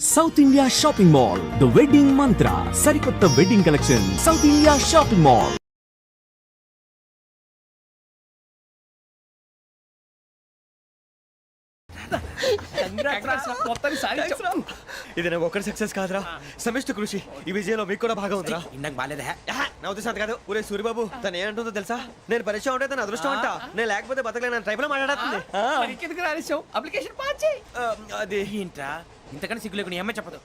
South India shopping mall the wedding మంత్ర సరికొత్త wedding collection south India shopping mall. ఇది నాకు ఒక్కటి సక్సెస్ కాదురా, సమిష్టి కృషి. ఈ విజయంలో మీకు కూడా భాగం ఉందిరా. నాకు బాలేదా? నా ఉద్దేశం కాదు. ఊరే సూరిబాబు తను ఏమంటుందో తెలుసా? నేను పరిచయం ఉంటే తన అదృష్టం అంట. నేను లేకపోతే బతకలేను ట్రైబ్ లో మాట్లాడుతుంది. అది ఏంట్రా ఇంతకన్నా సిగ్గు లేకుండా ఏమై చెప్పదు.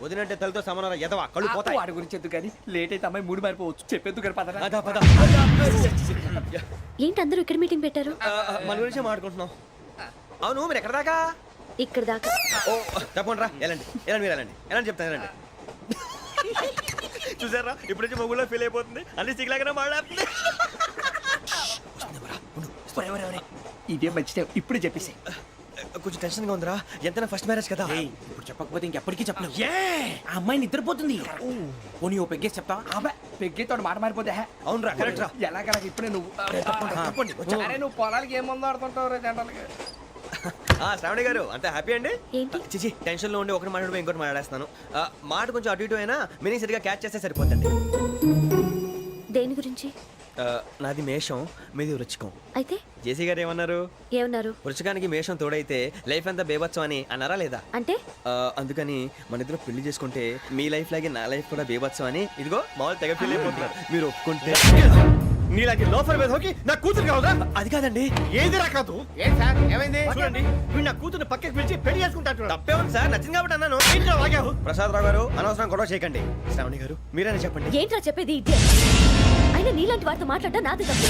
వదినంటే తలతో సమానం ఎదవా, కళ్ళు పోతాయి. వాడి గురించి ఎందుకు కానీ లేట్ అయితే అమ్మాయి మూడు మారిపోవచ్చు. చెప్పేందుకు కానీ పద. అదా పద. ఏంటి అందరూ ఇక్కడ మీటింగ్ పెట్టారు? మన గురించి మాట్లాడుకుంటున్నాం. అవును మీరు ఎక్కడ దాకా? ఇక్కడ దాకా. ఓ తప్పకుండా రా, వెళ్ళండి వెళ్ళండి, మీరు వెళ్ళండి వెళ్ళండి, చెప్తాను వెళ్ళండి. చూసారా ఇప్పుడు నుంచి మొగుల్లో ఫీల్ అయిపోతుంది, అన్ని సిగ్లాగానే మాట్లాడుతుంది. ఇదే మంచి ఇప్పుడు చెప్పేసి. కొంచెం టెన్షన్గా ఉందిరా, ఎంతైనా ఫస్ట్ మ్యారేజ్ కదా. ఇప్పుడు చెప్పకపోతే ఇంకెప్పటికీ చెప్పలేవు. ఆ అమ్మాయి నిద్రపోతుంది. పోనీ ఓ పెగ్గేసి చెప్తావా? అబ్బా పెగ్గితో మాట మారిపోతే. అవునరా కరెక్ట్ రా. ఎలాగలా ఇప్పుడే నువ్వు అరే నువ్వు పొలాలకి ఏం మందు ఆడుతుంటావు రే జనరల్గా. శ్రావణి గారు అంత హ్యాపీ అండి? ఏంటి? చిచి టెన్షన్ లో ఉండి ఒకటి మాట్లాడిపోయి ఇంకోటి మాట్లాడేస్తాను. మాట కొంచెం అటు ఇటు అయినా మీనింగ్ సరిగా క్యాచ్ చేస్తే సరిపోతుంది. దేని గురించి? నాది మేషం, మీది వృచ్చికం. అయితే జేసీ గారు ఏమన్నారు? ఏమన్నారు? వృచ్చికానికి మేషం తోడైతే లైఫ్ అంతా బేబత్సం అని అన్నారా లేదా? అంటే అందుకని మన ఇద్దరు పెళ్లి చేసుకుంటే మీ లైఫ్ లాగే నా లైఫ్ కూడా బేబత్సం అని ఇదిగో మామూలు తెగ ఫీల్ అయిపోతున్నారు. మీరు ఒప్పుకుంటే నీలాంటి లోఫర్ మీద హోకి నా కూతురు కావదా? అది కాదండి. ఏది రాకాదు. ఏం సార్ ఏమైంది? చూడండి వీడు నా కూతురు పక్కకి పిలిచి పెళ్లి చేసుకుంటాడు. తప్పే ఉంది సార్, నచ్చింది కాబట్టి అన్నాను. ఏంటో వాగావు? ప్రసాద్ రావు గారు అనవసరం గొడవ చేయకండి. శ్రావణి గారు మీరైనా చెప్పండి. ఏంట్రా చెప్పేది? అయినా నీలాంటి వారితో మాట్లాడటం నాది తప్పు.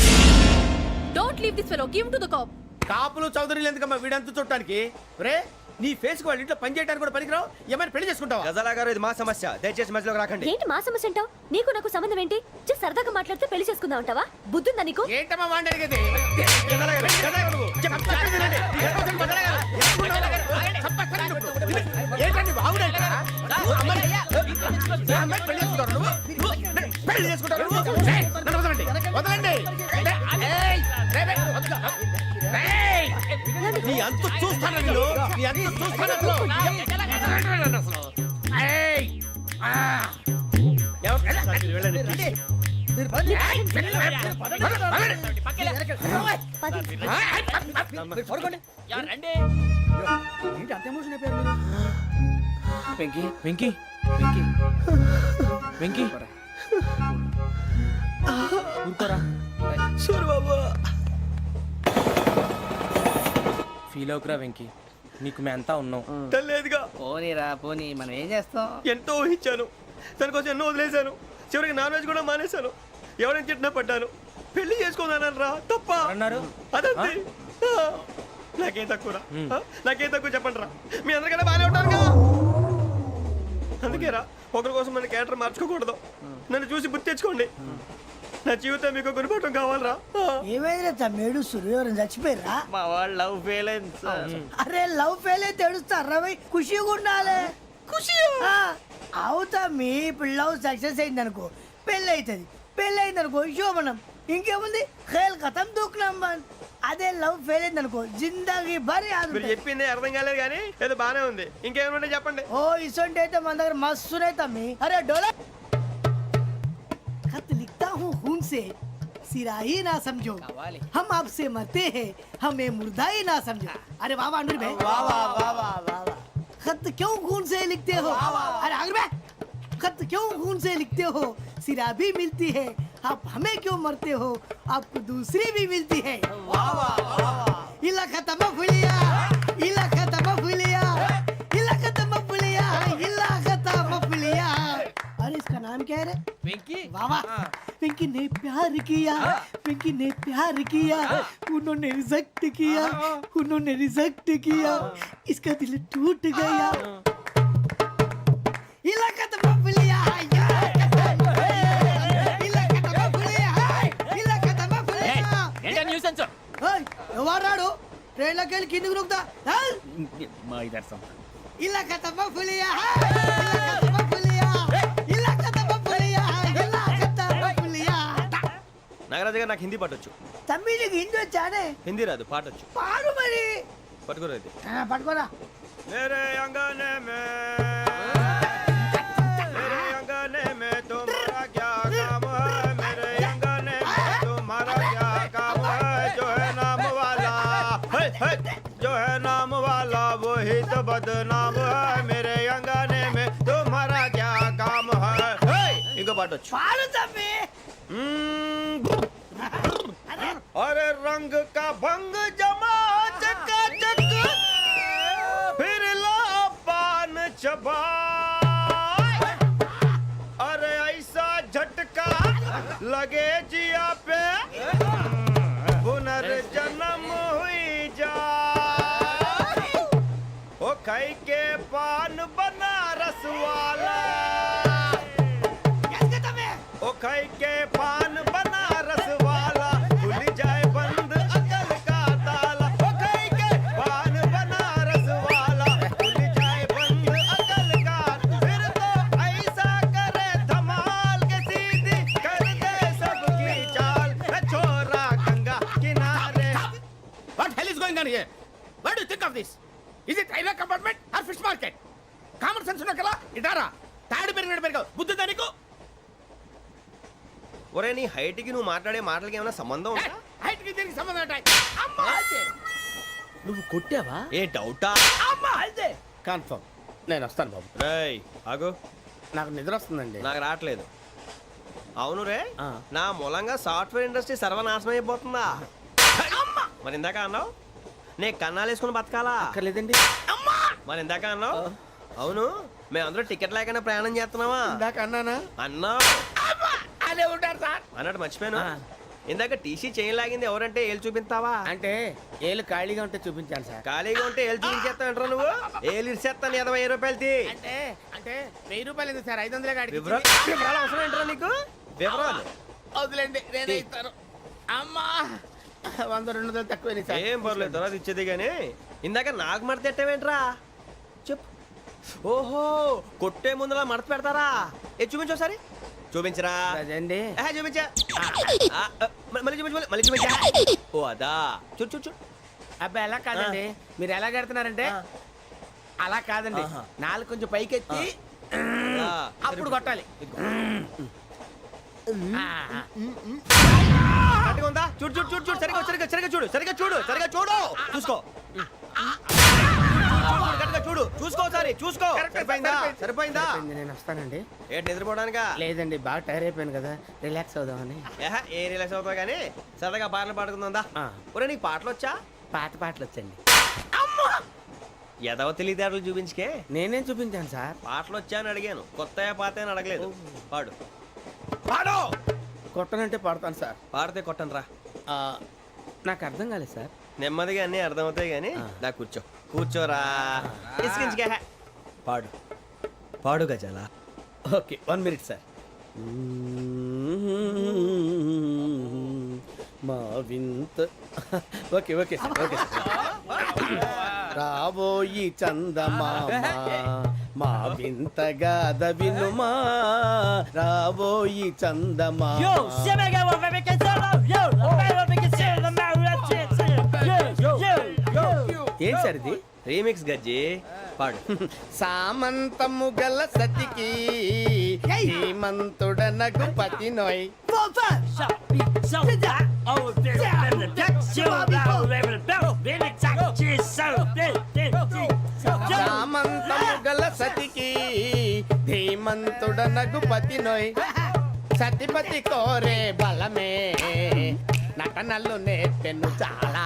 Don't leave this fellow, give to the cop. కాపులు చౌదరులు ఎందుకమ్మా వీడంతా చూడటానికి? రే నీ ఫేస్ కు వాళ్ళ ఇంట్లో పని చేయడానికి కూడా పనికిరావు. ఏమైనా పెళ్లి చేసుకుంటావా? గజాలా గారు ఇది మా సమస్య, దయచేసి మధ్యలోకి రాకండి. ఏంటి మా సమస్య అంటావు? నీకు నాకు సంబంధం ఏంటి? జస్ట్ సరదాగా మాట్లాడితే పెళ్లి చేసుకుందాం అంటావా? బుద్ధుందా నీకు? ఏంటమ్మా వాడిని అడిగేది? ఏంటండి బాగుండేట పెళ్లి చేసుకుంటారు. వదలండి. నీ అంత చూస్తాను నీ అంత చూస్తాను. వెంకీ వెంకీ వెంకీ వెంకీ ఊరుకోరా. సూరిబాబు ఫీల్ అవుకురా వెంకీ, నీకు మేమంతా ఉన్నాం. తెలియదుగా. పోనీరా పోనీ, మనం ఏం చేస్తాం? ఎంతో ఊహించాను, దానికోసం ఎన్నో వదిలేశాను. చివరికి నాన్ వెజ్ కూడా మానేశాను. ఎవరైనా తిట్టినా పడ్డాను. పెళ్లి చేసుకోదానని రా తప్ప అన్నారు. అదంతే. నాకేం తక్కువ నాకేం తక్కువ చెప్పండి రా. మీ అందరికన్నా బాగానే ఉంటారు కదా. అందుకే రా, ఒకరి కోసం మన క్యారెక్టర్ మార్చుకోకూడదు. నన్ను చూసి గుర్తు తెచ్చుకోండి. నా జీవితం మీకు గురిపటం కావాలరా. ఏమైనా తమ్మేడు సూర్యవరం చచ్చిపోయిరా? మా వాళ్ళు లవ్ ఫెయిల్ అయింది సార్. అరే లవ్ ఫెయిల్ అయితే ఏడుస్తారా? ఖుషిగా ఉండాలి. ఖుషి అవుతా. మీ ఇప్పుడు లవ్ సక్సెస్ అయింది అనుకో పెళ్ళి అవుతుంది. పెళ్ళి అయింది అనుకో శోభనం. ఇంకేముంది ఖేల్ కథం దూకునాం బాన్. అదే లవ్ ఫెయిల్ అయింది అనుకో జిందాగీ భారీ. మీరు చెప్పింది అర్థం కాలేదు కానీ ఏదో బానే ఉంది. ఇంకేమైనా చెప్పండి. ఓ ఇసొంటి అయితే మన దగ్గర మస్తునే తమ్మి. అరే డోలా खत लिखता हूँ खून से सिरा ही ना समझो, हम आपसे मरते हैं हमें मुर्दा ही ना समझो. अरे वाह वाह अनुर भाई, वाह वाह वाह वाह वाह. खत क्यों खून से लिखते हो? अरे अनुर भाई खत क्यों खून से लिखते हो? सिरा भी मिलती है, आप हमें क्यों मरते हो? आपको दूसरी भी मिलती है. वाह वाह वाह. इला खत्म फुलिया, इला खत्म फुलिया, इला खत्म फुलिया, इला खत्म फुलिया. अरे इसका नाम क्या है रे? వెంకీ. वाह पिंकी ने प्यार किया, पिंकी ने प्यार किया, उन्होंने रिजेक्ट किया, उन्होंने रिजेक्ट किया, इसका दिल टूट गया. इलाका तो बबलिया है, इलाका तो बबलिया है, इलाका तो बबलिया. ఏంటా న్యూసెన్స్? ओए ఎవరాడు ట్రైన్ లోకి వెళ్ళి కిందికి రుకుతా? మా ఇదర్సం ఇలాకా तो बबलिया है, इलाका तो बबलिया, इलाका तो बबलिया है, इलाका तो बबलिया. నాగరాజు గారు నాకు హిందీ పాటొచ్చు. తమ్మి నీకు హిందీ వచ్చానే? హిందీ రాదు, పాటొచ్చు. పాడు మరి. పట్టుకోలేదు. పట్టుకోరా. मेरे अंगने में बदनाम है मेरे अंगने में तुम्हारा क्या काम है हे! ఇంకో పాట వచ్చు పాడు తమ్మి अरे रंग का भंग जमा चकाचक फिर ला पान चबा अरे ऐसा झटका लगे जिया पे पुनर्जन्म हुई जा ओ खाई के पान बनारस वाला कैसे तम्मी ओ खाई के पान बनारस वाला खुल जाए बंद अकल का ताला ओ खाई के पान बनारस वाला खुल जाए बंद अकल का फिर तो ऐसा करे धमाल के सीधी कर दे सबकी चाल ए छोरा गंगा किनारे What hell is going on here? What do you think of this? Is it railway compartment or fish market? Common sense ఉన్న కదా ఇటారా తాడు పెరిగావు బుద్ధి దానికి ఒరే నీ హైట్ కి నువ్వు మాట్లాడే మాటలకి ఏమైనా సంబంధం ఉందా హైట్ కి దీనికి సంబంధం ఉంటాయి అమ్మా అదే నువ్వు కొట్టావా ఏ డౌటా అమ్మా అదే కన్ఫర్మ్ నేను వస్తాను బాబు రేయ్ ఆగు నాకు నిద్ర వస్తుందండి నాకు రావట్లేదు అవును రే ఆ. నా మూలంగా సాఫ్ట్వేర్ ఇండస్ట్రీ సర్వనాశనం అయిపోతుందా మరి ఇందాక అన్నావు నే కన్నాలు వేసుకుని బతకాలా అక్కర్లేదండి మరి ఇందాక అన్నావు అవును మేమందరూ టికెట్ లేకుండా ప్రయాణం చేస్తున్నావా ఇందాక అన్నానా అన్నావు అదే ఉంటారు సార్ అన్నట్టు మర్చిపోయాను ఆ. ఇందాక టీసీ చైన్ లాగింది ఎవరంటే ఏళ్ళు చూపిస్తావా అంటే ఏళ్ళు ఖాళీగా ఉంటే చూపించాను సార్ ఖాళీగా ఉంటే ఏళ్ళు చూపించేస్తావు అంటారా నువ్వు ఏళ్ళు ఇచ్చేస్తాను 20 రూపాయలు తీ అంటే అంటే 1000 రూపాయలు ఎందుకు సార్ 500 గాడికి వివరాలు అవసరం ఏంటరా నీకు వివరాలు వదిలేండి నేనే ఇస్తాను అమ్మా 100 200 తక్కువ సార్ ఏం పర్లేదు తర్వాత ఇచ్చేది కానీ ఇందాక నాకు మడత పెట్టావేంట్రా చెప్పు ఓహో కొట్టే ముందులా మడత పెడతారా ఏ చూపించు ఒకసారి చూపించరా అదండి చూపించా మళ్ళీ చూపించు మళ్ళీ చూపించా ఓ అదా చూడు చూడు చూడు అబ్బాయి ఎలా కాదండి మీరు ఎలా కడుతున్నారంటే అలా కాదండి నాలుగు కొంచెం పైకెత్తి ఆ, అప్పుడు కొట్టాలి కరెక్ట్గా ఉందా చూడు చూడు చూడు చూడు సరిగా సరిగా సరిగా చూడు సరిగా చూడు సరిగా చూడు చూసుకో కరెక్ట్గా చూడు చూసుకో ఒకసారి చూసుకో సరిపోయిందా సరిపోయిందా నేను వస్తానండి ఏంటి నిద్రపోవడానికా లేదండి బాగా టైర్ అయిపోయాను కదా రిలాక్స్ అవుదామని ఏ రిలాక్స్ అవుతావు కానీ సరదాగా పాటలు పాడుకుందా ఆ. ఒరే నీకు పాటలు వచ్చా పాత పాటలు వచ్చండి ఎదవ తెలివితేటలు చూపించుకే నేనేం చూపించాను సార్ పాటలు వచ్చా అని అడిగాను కొత్త పాత అని అడగలేదు పాడు పాడు కొట్టనంటే పాడతాను సార్ పాడితే కొట్టను రా ఆ, నాకు అర్థం కాలేదు సార్ నెమ్మదిగా అన్నీ అర్థమవుతాయి కానీ దా కూర్చో కూర్చోరా ఇసుకించుకే పాడు పాడు గజాల ఓకే 1 మినిట్ సార్ మా వింత okay okay sir okay sir రాబోయి చందమామ మా వింతగా వినుమా రాబోయి చందమామ ఏం సార్ ఇది రీమిక్స్ గజ్జి పాడు సామంతము గల సతికి హేమంతుడనగు పతి నోయ్ సామంతము గల సతికి ధీమంతుడనగు పతి నోయ్ సతిపతి కోరే బలమే నటనలు నేర్పెను చాలా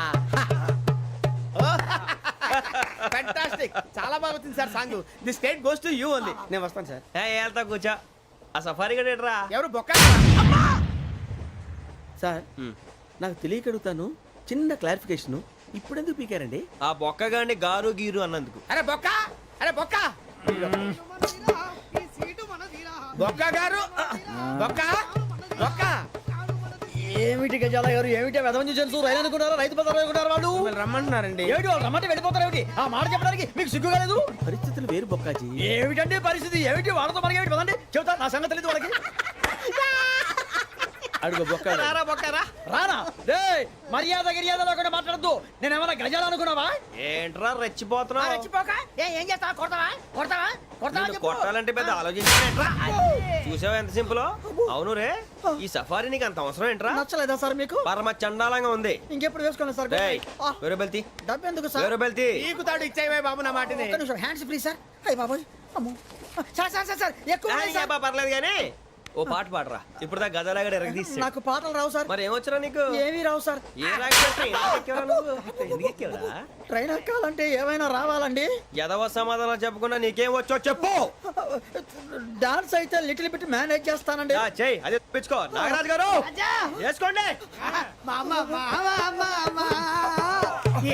ఫ్యాంటాస్టిక్ చాలా బాగా వచ్చింది sir song the state goes to you only నేను వస్తాను సార్ వెళ్తా కూర్చో ఆ సఫారీ గడేట్రా ఎవరు బొక్క సార్ నాకు తెలియక అడుగుతాను చిన్న క్లారిఫికేషన్ ఇప్పుడెందుకు పీకారండి ఆ బొక్కగాండి గారు గీరు అన్నందుకు అరే బొక్క అరే బొక్క ఈ సీటు మనదిరా బొక్క గారు బొక్క బొక్క ఏమిటి గజాల గారు ఏమిటి వెదవం చూసారు రైలు అనుకున్నారా రైతు బజార్ అనుకున్నారు వాళ్ళు మిమ్మల్ని రమ్మంటున్నారండి ఏమిటి వాళ్ళు రమ్మంటే వెళ్ళిపోతారు ఏమిటి ఆ మాట చెప్పడానికి మీకు సిగ్గు కాలేదు పరిస్థితులు వేరు బొక్కాజీ ఏమిటండి పరిస్థితి ఏమిటి వాళ్ళతో మనకి ఏమిటి పదండి చెబుతా నా సంగతి తెలియదు వాళ్ళకి అడుగు బొక్క రారా బొక్కరా. రానా రే మర్యాద గిర్యాద లేకుండా మాట్లాడద్దు నేను ఏమైనా గజాలు అనుకున్నావా ఏంట్రా రెచ్చిపోతున్నావు? రెచ్చిపోక ఏం చేస్తావా కొడతావా కొడతావా కొడతావా నిన్ను చెప్పు. కొట్టాలంటే పెద్ద ఆలోచించానేంట్రా? చూసావా ఎంత సింపుల్? అవును రే, ఈ సఫారీ నీకు అంత అవసరం ఏంట్రా? నచ్చలేదా సార్ మీకు పరమ చండాలంగా ఉంది. ఇంకెప్పుడు వేసుకోండి సార్ డేయ్, వేరే బెల్తి, డబ్బు ఎందుకు సార్ వేరే బెల్తి. నీకు తాడు ఇచ్చావే బాబు నా మాటని. ఒక్క నిమిషం హ్యాండ్స్ ఫ్రీ సార్ అయ్యి బాబోయ్ అమ్మో సార్ సార్ సార్ సార్ ఎక్కువ ఉన్నాయి సార్. పర్లేదు కానీ ఓ పాట పాడరా. ఇప్పుడు దా గదలాగా ఎరగదీసి. నాకు పాటలు రావు సార్ మరి ఏమొచ్చరా నీకు? ఏమీ రావు సార్ ఏ రాకపోతే ఎందుకు ఎక్కేవరా నువ్వు? ఎందుకు ఎక్కేవరా? ట్రైన్ ఎక్కాలంటే ఏమైనా రావాలండి ఎదవ సమాధానం చెప్పకుండా నీకేం వచ్చో చెప్పు. డాన్స్ అయితే లిటిల్ బిట్ మేనేజ్ చేస్తానండి చెయ్యి, అదే తెప్పించుకో. నాగరాజు గారు వేసుకోండి. మామ మామ మామ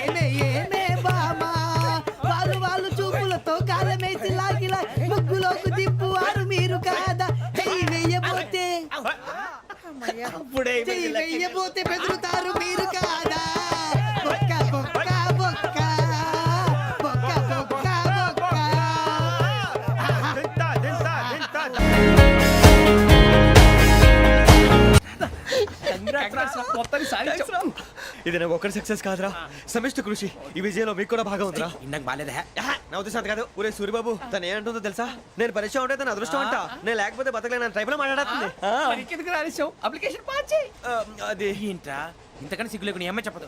ఏమే ఏమే బామా వాళ్ళు చూపులతో కాలమేసి లాగిలా ముగ్గులోకి తిప్పువారు మీరు కాదా చెయ్యి వెయ్యబోతే అప్పుడే చెయ్యి వెయ్యబోతే బెదురుతారు మీరు కాదా బొక్క బొక్క బొక్క బొక్క బొక్క బొక్క దింతా, దింతా, దింతా. ఇది నాకు ఒక్కరి సక్సెస్ కాదురా, సమిష్టి కృషి. ఈ విజయంలో మీకు కూడా భాగం ఉందిరా. ఇందాక బాగాలేదా నా ఉద్దేశం అంత కాదు. ఊరే సూరిబాబు తను ఏమంటుందో తెలుసా? నేను పరిచయం ఉంటే తన అదృష్టం అంట. నేను లేకపోతే బతకలేను ట్రైబ్ లో మాట్లాడుతుంది. ఎందుకు రాలేసావు అప్లికేషన్ పాస్ చేయి. అది ఏంట్రా ఇంతకన్నా సిగ్గు లేకుండా ఏమై చెప్పదు.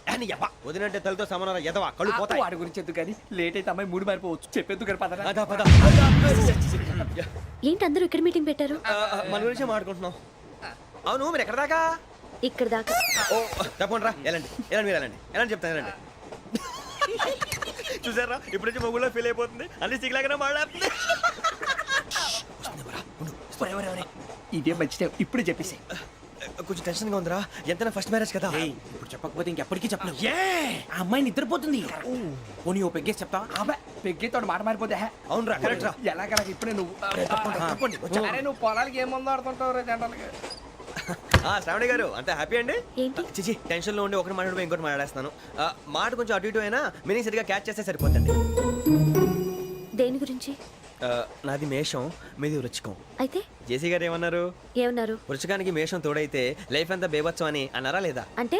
వదినంటే తలతో సమానం ఎదవా, కళ్ళు పోతాయి. వాడి గురించి ఎందుకు కానీ లేట్ అయితే అమ్మాయి మూడు మారిపోవచ్చు. చెప్పేందుకు కానీ పదరా. అదా, పద. ఏంటి అందరూ ఇక్కడ మీటింగ్ పెట్టారు? మన గురించే మాట్లాడుకుంటున్నాం. అవును, మీరు ఎక్కడ దాకా? ఇక్కడ దాకా. ఓ తప్పకుండా రా, వెళ్ళండి వెళ్ళండి, మీరు వెళ్ళండి వెళ్ళండి, చెప్తాను వెళ్ళండి. చూసారా, ఇప్పుడు నుంచి మొగుల్లో ఫీల్ అయిపోతుంది. అన్ని సిగ్లాగానే మాట్లాడుతుంది. ఇదే మంచి టైం ఇప్పుడు చెప్పేసి. కొంచెం టెన్షన్ గా ఉందిరా. ఎంతైనా ఫస్ట్ మ్యారేజ్ కదా. ఏయ్, ఇప్పుడు చెప్పకపోతే ఇంకెప్పటికీ చెప్పలేవు. ఆ అమ్మాయి నిద్రపోతుంది. పోనీ ఓ పెగ్గేసి చెప్తా. పెగ్గేతో మాట మారిపోతే అవునరా, కరెక్ట్ రా. ఎలాగలా ఇప్పుడే నువ్వు తప్పండి. అరే నువ్వు పొలాలకి ఏం ముందు ఆడుతుంటావు రే జనరల్గా. శ్రావణి గారు అంత హ్యాపీ అండి? ఏంటి? చిచి, టెన్షన్ లో ఉండి ఒకటి మాట్లాడిపోయి ఇంకోటి మాట్లాడేస్తాను. మాట కొంచెం అటు ఇటు అయినా మీనింగ్ సరిగా క్యాచ్ చేస్తే సరిపోతుంది. దేని గురించి? నాది మేషం, మీది వృచ్చికం. అయితే జేసీ గారు ఏమన్నారు? ఏమన్నారు? వృచ్చికానికి మేషం తోడైతే లైఫ్ అంతా బేబత్సం అని అన్నారా లేదా? అంటే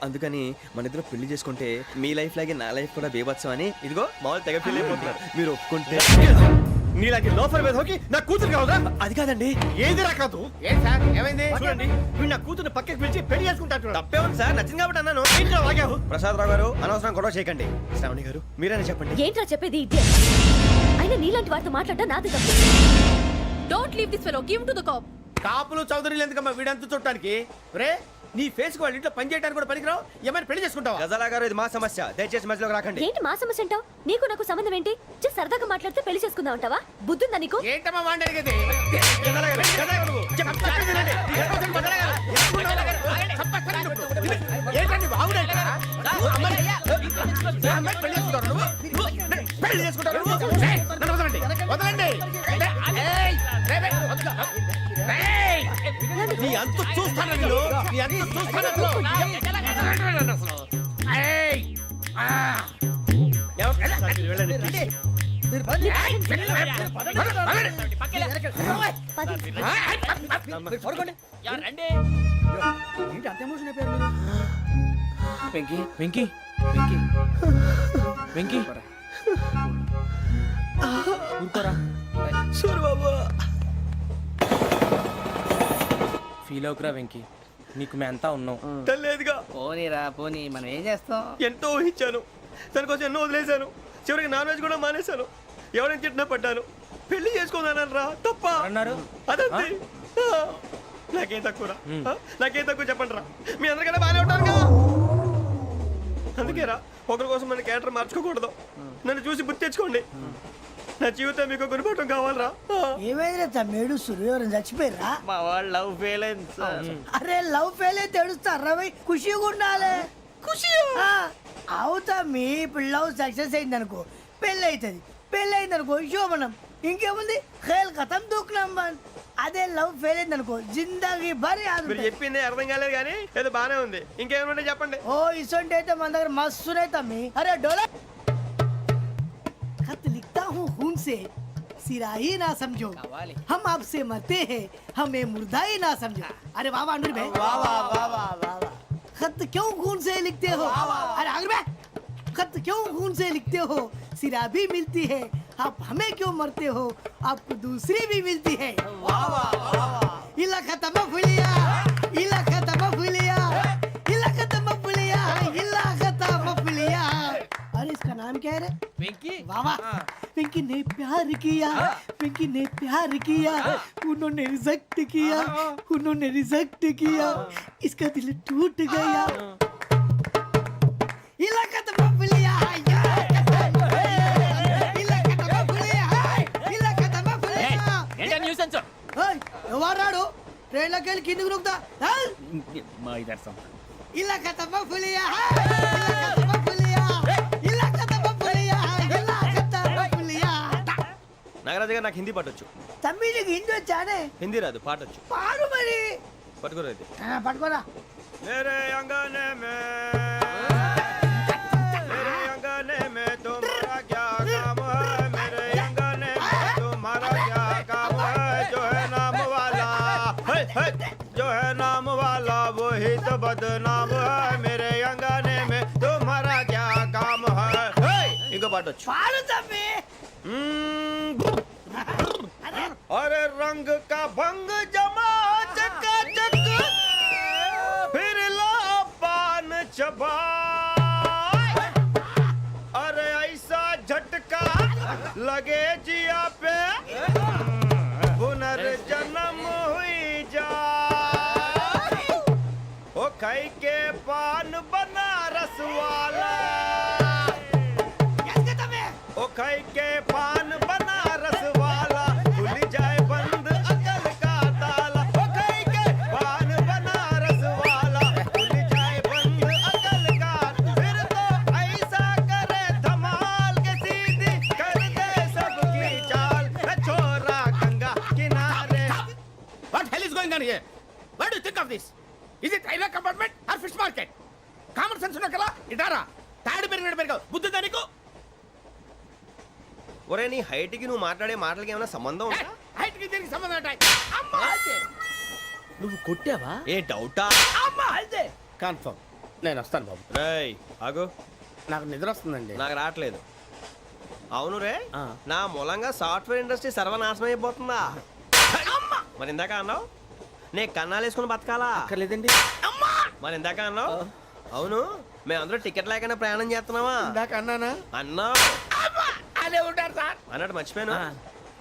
అందుకని మన ఇద్దరు పెళ్లి చేసుకుంటే మీ లైఫ్ లాగే నా లైఫ్ కూడా బేబత్సం అని ఇదిగో మామూలు తెగ ఫీల్ అయిపోతున్నారు. మీరు ఒప్పుకుంటే నీలాంటి లోఫర్ మీద హోకి నా కూతురు కావదా? అది కాదండి. ఏది రాకాదు. ఏం సార్ ఏమైంది? చూడండి, వీడు నా కూతురు పక్కకి పిలిచి పెళ్లి చేసుకుంటాడు. తప్పే ఉంది సార్, నచ్చింది కాబట్టి అన్నాను. ప్రసాద్ రావు గారు అనవసరం గొడవ చేయకండి. శ్రావణి గారు మీరైనా చెప్పండి. ఏంట్రా చెప్పేది? ఇదే అయినా నీలాంటి వారితో మాట్లాడటం నాది తప్పు. Don't leave this fellow, give to the cop. కాపులు చౌదరులు ఎందుకమ్మా వీడంతా చుట్టానికి? రే నీ ఫేస్ కు వాళ్ళ ఇంట్లో పని చేయడానికి కూడా పనికిరావు. ఏమైనా పెళ్లి చేసుకుంటావా? గజాలా గారు ఇది మా సమస్య, దయచేసి మధ్యలోకి రాకండి. ఏంటి మా సమస్య అంటావు? నీకు నాకు సంబంధం ఏంటి? జస్ట్ సరదాగా మాట్లాడితే పెళ్లి చేసుకుందాం అంటావా? బుద్ధుందా నీకు? ఏంటమ్మా వాడిని అడిగేది? ఏంటండి బాగుండేట? పెళ్లి చేసుకుంటారు నువ్వు? పెళ్లి చేసుకుంటారు నువ్వు? ఏయ్, నన్ను వదలండి, వదలండి. ఏయ్, రేయ్, రేయ్, వదలు. ఏయ్, నీ అంత చూస్తాను నేను, నీ అంత చూస్తాను అసలు. వదలండి అసలు. ఏయ్, ఆ. వెళ్ళండి please. పది. ఏంటి అంత ఎమోషన్ అయిపోయారు మీరు? వెంకీ వెంకీ వెంకీ వెంకీ ఊరుకోరా. సూరిబాబు ఫీల్ అవుకురా వెంకీ, నీకు మేమంతా ఉన్నాం. తెలియదుగా. పోనీరా పోనీ, మనం ఏం చేస్తాం? ఎంతో ఊహించాను, దానికోసం ఎన్నో వదిలేశాను. చివరికి నాన్ వెజ్ కూడా మానేశాను. ఎవరైనా తిట్టినా పడ్డాను. పెళ్లి చేసుకున్నాను రా, తప్ప అన్నారు అదంతే. నాకేం తక్కువ నాకేం తక్కువ చెప్పండి రా. మీ అందరికన్నా బాగానే ఉంటారుగా. అందుకే రా, ఒకరి కోసం మన క్యారెక్టర్ మార్చుకోకూడదు. నన్ను చూసి గుర్తు తెచ్చుకోండి. నా జీవితం మీకు గురిపటం కావాలరా. ఏమైనా తమ్మేడు సూర్యవరం చచ్చిపోయిరా? మా వాళ్ళు లవ్ ఫెయిల్ అయింది సార్. అరే లవ్ ఫెయిల్ అయితే ఏడుస్తారా? ఖుషిగా ఉండాలి. ఖుషి అవుతా. మీ ఇప్పుడు లవ్ సక్సెస్ అయింది అనుకో, పెళ్ళి అవుతుంది. పెళ్ళి అయింది అనుకో శోభనం. ఇంకేముంది, ఖేల్ కథం దూకునాం బంద్. అదే లవ్ ఫెయిల్ అయింది అనుకో జిందాగీ భారీ. మీరు చెప్పింది అర్థం కాలేదు కానీ ఏదో బానే ఉంది. ఇంకేమైనా చెప్పండి. ఓ ఇసొంటి అయితే మన దగ్గర మస్తునే తమ్మి. అరే డోలా खत लिखता हूँ खून से सिरा ही ना समझो हम आपसे मरते हैं हमें मुर्दा ही ना समझो अरे वाह वाह अनुर भाई वाह वाह वाह वाह वाह वाह खत क्यों खून से लिखते हो अरे अनुर भाई खत क्यों खून से लिखते हो सिरा भी मिलती है आप हमें क्यों मरते हो आपको दूसरी भी मिलती है वाह वाह वाह वाह इला खत्म फुलिया इला खत्म फुलिया इला खत्म फुलिया इला खत्म फुलिया अरे इसका नाम क्या है रे వెంకీ वाह वाह पिंकी ने प्यार किया पिंकी ने प्यार किया उन्होंने रिजेक्ट किया उन्होंने रिजेक्ट किया इसका दिल टूट गया इलाका तो बबलिया इलाका तो बबलिया इलाका तो बबलिया ఏంటా న్యూసెన్స్ ఎవరు రాడు ట్రైన్ లోకి వెళ్ళి కిందికి నొక్కుతా మా ఇదర్శం ఇలాకా तो बबलिया इलाका तो बबलिया इलाका तो बबलिया इलाका तो बबलिया నాగరాజు గారు నాకు హిందీ పాటొచ్చు. తమ్మి నీకు హిందీ వచ్చానే హిందీ రాదు పాటొచ్చు. పాడు మరి పట్టుకోరైతే పట్టుకోరా मेरे अंगने में मेरे अंगने में तुम्हारा क्या काम है मेरे अंगने में तुम्हारा क्या काम है जो है नाम वाला है जो है नाम वाला वही तो बदनाम है मेरे अंगने में तुम्हारा क्या काम है इनको पाटो పాడు తమ్మి अरे रंग का भंग जमा चकाचक फिर ला पान चबा अरे ऐसा झटका लगे जिया पे पुनर्जन्म हुई जा ओ खाई के पान बनारस वाला ओ खाई के पान बनारस वाला खुल जाए बंद अकल का ताला ओ खाई के पान बनारस वाला खुल जाए बंद अकल का फिर तो ऐसा करे धमाल के सीधी कर दे सबकी चाल छोरा गंगा किनारे What hell is going on here? What do you think of this? Is it railway compartment or fish market? Common sense ఉన్న కదా ఇటారా తాడు పెరిగావు బుద్ధి దానికి ఒరే నీ హైట్ కి నువ్వు మాట్లాడే మాటలకి ఏమైనా సంబంధం ఉందా హైట్ కి దీనికి సంబంధం ఉంటాయి అమ్మా నువ్వు కొట్టావా ఏ డౌటా అమ్మా అయితే కన్ఫర్మ్ నేను వస్తాను బాబు రేయ్ ఆగు నాకు నిద్ర వస్తుందండి నాకు రావట్లేదు అవును రే ఆ. నా మూలంగా సాఫ్ట్వేర్ ఇండస్ట్రీ సర్వనాశనం అయిపోతుందా మరి ఇందాక అన్నావు నే కన్నాలు వేసుకుని బతకాలా అక్కర్లేదండి అమ్మా మరి ఇందాక అన్నావు అవును మేమందరూ టికెట్ లేకుండా ప్రయాణం చేస్తున్నావా ఇందాక అన్నానా అన్నావు అమ్మా అదే ఉంటారు సార్ అన్నట్టు మర్చిపోయాను ఆ.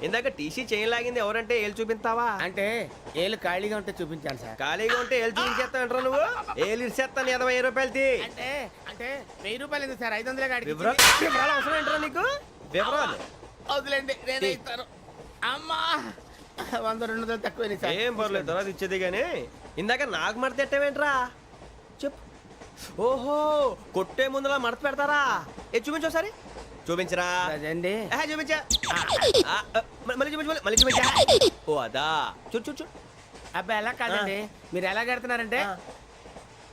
ఇందాక టీసీ చైన్ లాగింది ఎవరంటే ఏళ్ళు చూపిస్తావా అంటే ఏళ్ళు ఖాళీగా ఉంటే చూపించాను సార్ ఖాళీగా ఉంటే ఏళ్ళు చూపించేస్తావు నువ్వు ఏళ్ళు ఇచ్చేస్తాను 20 రూపాయలది అంటే అంటే 1000 రూపాయలు ఎందుకు సార్ 500 కాడికి వివరాలు అవసరం ఏంటరా నీకు వివరాలు వదిలేండి నేనే ఇస్తాను అమ్మా 100-200 తక్కువ సార్ ఏం పర్లేదు తర్వాత ఇచ్చేది కానీ ఇందాక నాకు మడత ఎట్టవేంట్రా చెప్పు ఓహో కొట్టే ముందులా మడత పెడతారా ఏ చూపించు ఒకసారి చూపించరా అదండి చూపించా మళ్ళీ చూపించు మళ్ళీ చూపించా ఓ అదా చూడు చూడు చూడు అబ్బాయి ఎలా కాదండి మీరు ఎలా కడుతున్నారంటే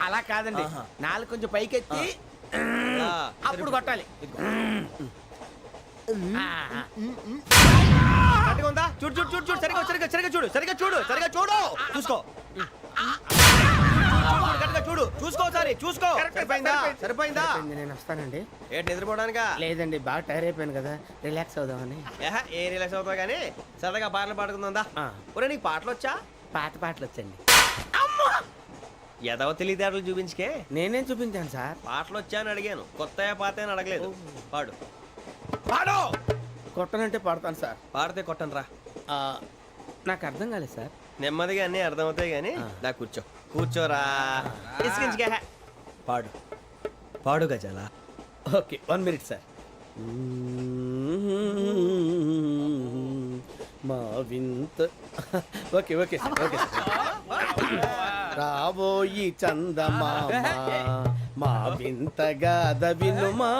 అలా కాదండి నాలుగు కొంచెం పైకెత్తి ఆ, అప్పుడు కొట్టాలి కరెక్ట్గా ఉందా చూడు చూడు చూడు చూడు సరిగా సరిగా సరిగా చూడు సరిగా చూడు సరిగా చూడు చూసుకో కరెక్ట్గా చూడు చూసుకో ఒకసారి చూసుకో సరిపోయిందా సరిపోయిందా నేను వస్తానండి ఏంటి నిద్రపోవడానికా లేదండి బాగా టైర్ అయిపోయాను కదా రిలాక్స్ అవుదామని ఏ రిలాక్స్ అవుతావు కానీ సరదాగా పాటలు పాడుకుందా ఆ. ఒరే నీకు పాటలు వచ్చా పాత పాటలు వచ్చండి ఎదవ తెలివితేటలు చూపించుకే నేనేం చూపించాను సార్ పాటలు వచ్చా అని అడిగాను కొత్త పాత అని అడగలేదు పాడు పాడు కొట్టనంటే పాడతాను సార్ పాడితే కొట్టను రా నాకు అర్థం కాలేదు సార్ నెమ్మదిగా అన్నీ అర్థమవుతాయి కానీ దా కూర్చో కూర్చోరా ఇసుకించుకే పాడు పాడు గజాల ఓకే 1 మినిట్ సార్ మా వింత okay okay sir okay sir రాబోయి చందమామ మా వింతగా వినుమా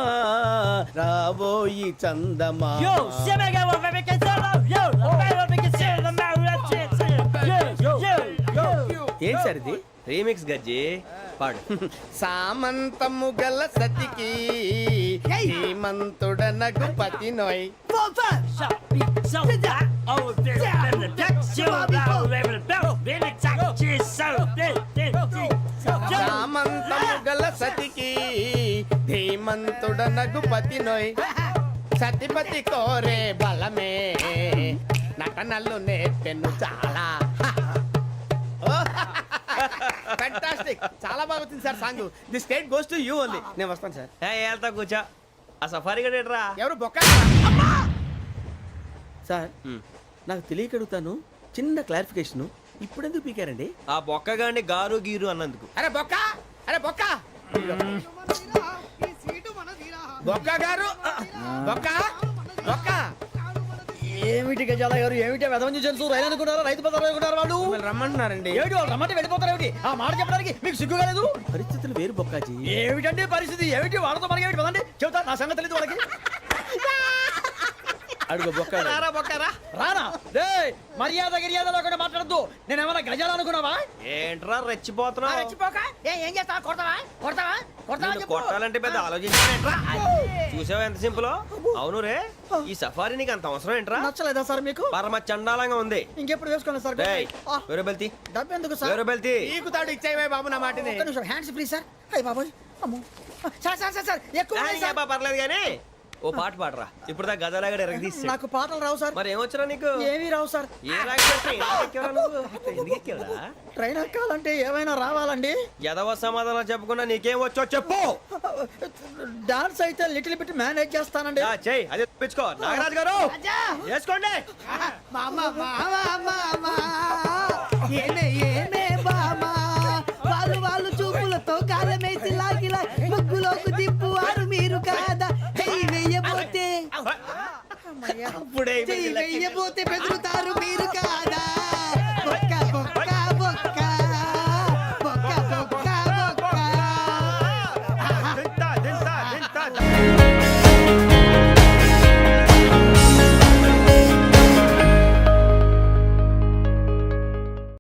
రాబోయి చందమామ ఏంటి సార్ ఇది రీమిక్స్ గజ్జి పాడు సామంతము గల సతికి హేమంతుడనగు పతి నోయ్ సామంతము గల సతికి ధీమంతుడనగు పతి నోయ్ సతిపతి కోరే బలమే నటనలు నేర్పెను చాలా ఫ్యాంటాస్టిక్ చాలా బాగా వచ్చింది sir song the state goes to you only నేను వస్తాను సార్ వెళ్తా కూర్చో ఆ సఫారీ గడేట్రా ఎవరు బొక్క సార్ నాకు తెలియక అడుగుతాను చిన్న క్లారిఫికేషన్ ఇప్పుడెందుకు పీకారండి ఆ బొక్కగాండి గారు గీరు అన్నందుకు. అరే బొక్క అరే బొక్క బొక్క గారు బొక్క బొక్క ఏమిటి గజాల గారు ఏమిటి వెదవని తెలుసు రైలు అనుకున్నారా రైతు బజార్ అనుకున్నారా వాళ్ళు మిమ్మల్ని రమ్మంటున్నారండి ఏమిటి వాళ్ళు రమ్మంటే వెళ్ళిపోతారు ఏమిటి ఆ మాట చెప్పడానికి మీకు సిగ్గు కాలేదు పరిస్థితులు వేరు బొక్కాజీ ఏమిటండి పరిస్థితి ఏమిటి వాళ్ళతో మనకి ఏమిటి పదండి చెబుతా నా సంగతి తెలియదు వాళ్ళకి అడుగు బొక్క రారా బొక్కరా. రానా రే మర్యాద గిర్యాద లేకుండా మాట్లాడద్దు నేను ఏమైనా గజాలు అనుకున్నావా ఏంట్రా రెచ్చిపోతున్నావు? రెచ్చిపోక ఏం చేస్తావా కొడతావా కొడతావా కొడతావా నిన్ను చెప్పు. కొట్టాలంటే పెద్ద ఆలోచించానేంట్రా? చూసావా ఎంత సింపుల్. అవును రే ఈ సఫారీ నీకు అంత అవసరం ఏంట్రా? నచ్చలేదా సార్ మీకు పరమ చండాలంగా ఉంది. ఇంకెప్పుడు వేసుకోండి సార్ డేయ్, వేరే బెల్తి డబ్బు ఎందుకు సార్ వేరే బెల్తి. నీకు తాడు ఇచ్చాయి బాబు నా మాటని ఒక్క నిమిషం హ్యాండ్స్ ప్లీజ్ సార్ అయ్యి బాబోయ్ అమ్మో సార్ సార్ సార్ సార్ ఎక్కువ ఉన్నాయి సార్. పర్లేదు కానీ ఓ పాట పాడరా. ఇప్పుడు దా గదలాగడ ఎరగదీసి. నాకు పాటలు రావు సార్ మరి ఏమొచ్చరా నీకు? ఏమీ రావు సార్ ఏ రాకపోతే ఎక్కేవరా నువ్వు? ఎందుకు ఎక్కేవరా? ట్రైన్ ఎక్కాలంటే ఏమైనా రావాలండి ఎదవ సమాధానం చెప్పకుండా నీకేం వచ్చో చెప్పు. డాన్స్ అయితే లిటిల్ బిట్ మేనేజ్ చేస్తానండి యా, చెయ్ అదే తెప్పించుకో. నాగరాజు గారు వేసుకోండి. మామా మామా మామా ఏమే ఏమే బామా వాళ్ళు చూపులతో కాలమేసి లాగిలా ముగ్గులోకి దిప్పువారు మీరు కాదా చెయ్యి వెయ్యబోతే అప్పుడే చెయ్యి వెయ్యబోతే బెదురుతా